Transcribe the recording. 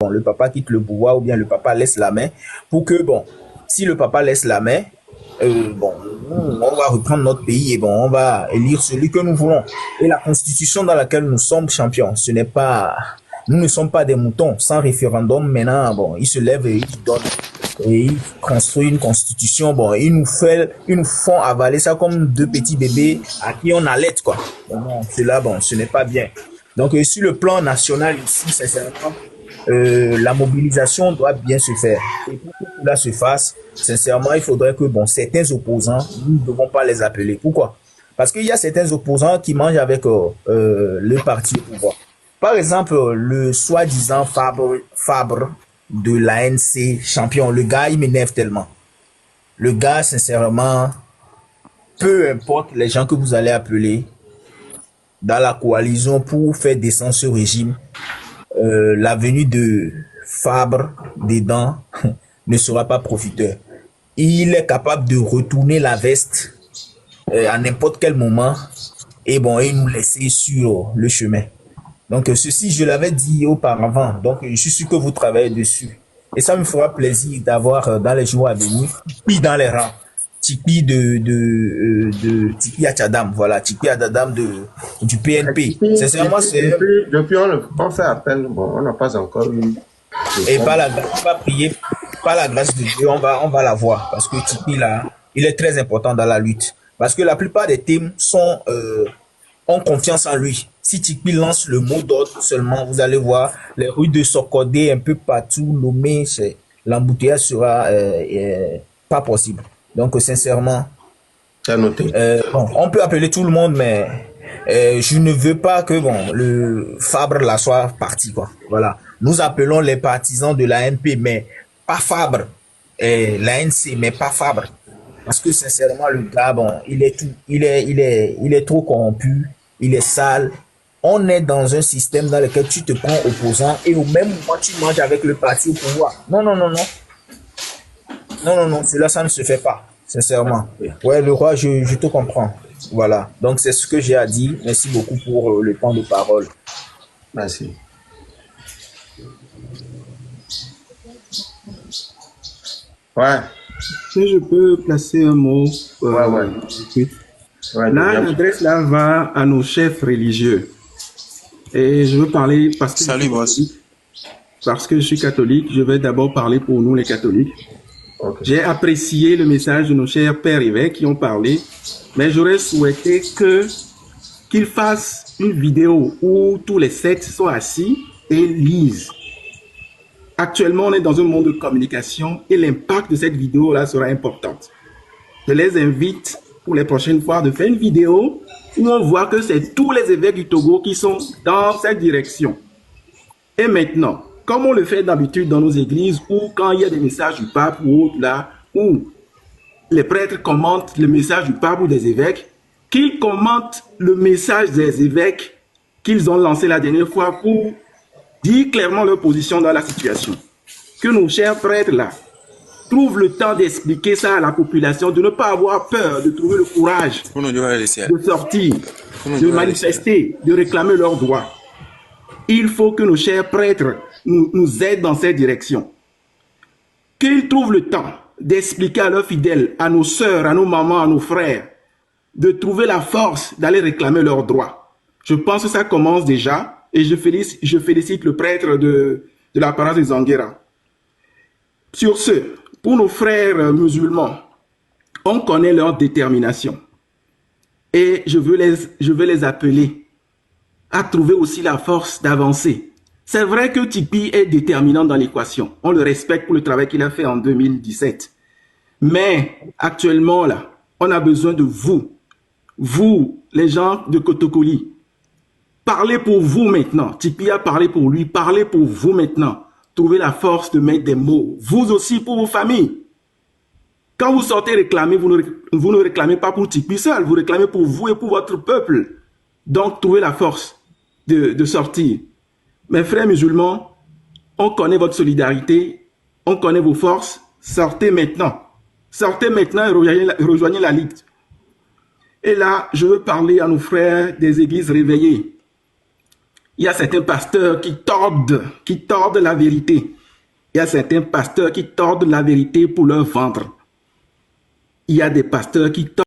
bon, le papa quitte le pouvoir ou bien le papa laisse la main pour que, bon, si le papa laisse la main, bon, on va reprendre notre pays et bon, on va élire celui que nous voulons. Et la constitution dans laquelle nous sommes champions, ce n'est pas, nous ne sommes pas des moutons. Sans référendum, maintenant, bon, ils se lèvent et ils donnent et ils construisent une constitution. Bon, ils nous font avaler ça comme deux petits bébés à qui on allait, quoi. Bon, cela, bon, ce n'est pas bien. Donc, sur le plan national ici, sincèrement, la mobilisation doit bien se faire. Et pour que cela se fasse, sincèrement, il faudrait que, bon, certains opposants, nous ne devons pas les appeler. Pourquoi? Parce qu'il y a certains opposants qui mangent avec le parti au pouvoir. Par exemple, le soi-disant Fabre de l'ANC champion, le gars, il m'énerve tellement. Le gars, sincèrement, peu importe les gens que vous allez appeler dans la coalition pour faire descendre ce régime, la venue de Fabre dedans ne sera pas profiteur. Il est capable de retourner la veste à n'importe quel moment et bon, et nous laisser sur le chemin. Donc ceci, je l'avais dit auparavant. Donc je suis sûr que vous travaillez dessus. Et ça me fera plaisir d'avoir dans les jours à venir Tipeee dans les rangs. Tipeee de Tipeee Achadam, voilà, Tipeee Achadam du PNP. Sincèrement, c'est... Depuis, on fait appel, bon, on n'a pas encore eu... Et on va prier, par la grâce de Dieu, on va la voir. Parce que Tipeee, là, il est très important dans la lutte. Parce que la plupart des teams ont confiance en lui. Si Tipeee lance le mot d'ordre seulement, vous allez voir les rues de Sokodé un peu partout, Lomé, l'embouteillage sera pas possible. Donc, sincèrement, bon, on peut appeler tout le monde, mais je ne veux pas que bon, le Fabre là soit parti, quoi. Voilà. Nous appelons les partisans de l'ANP, mais pas Fabre. L'ANC, mais pas Fabre. Parce que sincèrement, le gars, bon, il est trop corrompu, il est sale. On est dans un système dans lequel tu te prends opposant et au même moment tu manges avec le parti au pouvoir. Non, non, non, non. Non, non, non, cela, ça ne se fait pas, sincèrement. Ouais, le roi, je te comprends. Voilà. Donc, c'est ce que j'ai à dire. Merci beaucoup pour le temps de parole. Merci. Ouais. Si je peux placer un mot. Ouais. Là, l'adresse là va à nos chefs religieux. Et je veux parler parce que. Salut, boss. Parce que je suis catholique, je vais d'abord parler pour nous les catholiques. Okay. J'ai apprécié le message de nos chers pères évêques qui ont parlé, mais j'aurais souhaité qu'ils fassent une vidéo où tous les sept sont assis et lisent. Actuellement, on est dans un monde de communication et l'impact de cette vidéo-là sera important. Je les invite pour les prochaines fois de faire une vidéo où on voit que c'est tous les évêques du Togo qui sont dans cette direction. Et maintenant, comme on le fait d'habitude dans nos églises, ou quand il y a des messages du pape ou autre là, où les prêtres commentent le message du pape ou des évêques, qu'ils commentent le message des évêques qu'ils ont lancé la dernière fois pour dire clairement leur position dans la situation. Que nos chers prêtres là trouvent le temps d'expliquer ça à la population, de ne pas avoir peur, de trouver le courage de sortir, de manifester, de réclamer leurs droits. Il faut que nos chers prêtres nous aident dans cette direction. Qu'ils trouvent le temps d'expliquer à leurs fidèles, à nos sœurs, à nos mamans, à nos frères, de trouver la force d'aller réclamer leurs droits. Je pense que ça commence déjà et je félicite le prêtre de la paroisse de Zanguera. Sur ce, pour nos frères musulmans, on connaît leur détermination et je veux les appeler à trouver aussi la force d'avancer. C'est vrai que Tipeee est déterminant dans l'équation. On le respecte pour le travail qu'il a fait en 2017. Mais actuellement, là, on a besoin de vous. Vous, les gens de Kotokoli. Parlez pour vous maintenant. Tipeee a parlé pour lui. Parlez pour vous maintenant. Trouvez la force de mettre des mots. Vous aussi pour vos familles. Quand vous sortez réclamer, vous ne réclamez pas pour Tipeee seul. Vous réclamez pour vous et pour votre peuple. Donc, trouvez la force de sortir. Mes frères musulmans, on connaît votre solidarité, on connaît vos forces. Sortez maintenant. Sortez maintenant et rejoignez la Ligue. Et là, je veux parler à nos frères des églises réveillées. Il y a certains pasteurs qui tordent la vérité. Il y a certains pasteurs qui tordent la vérité pour leur vendre. Il y a des pasteurs qui tordent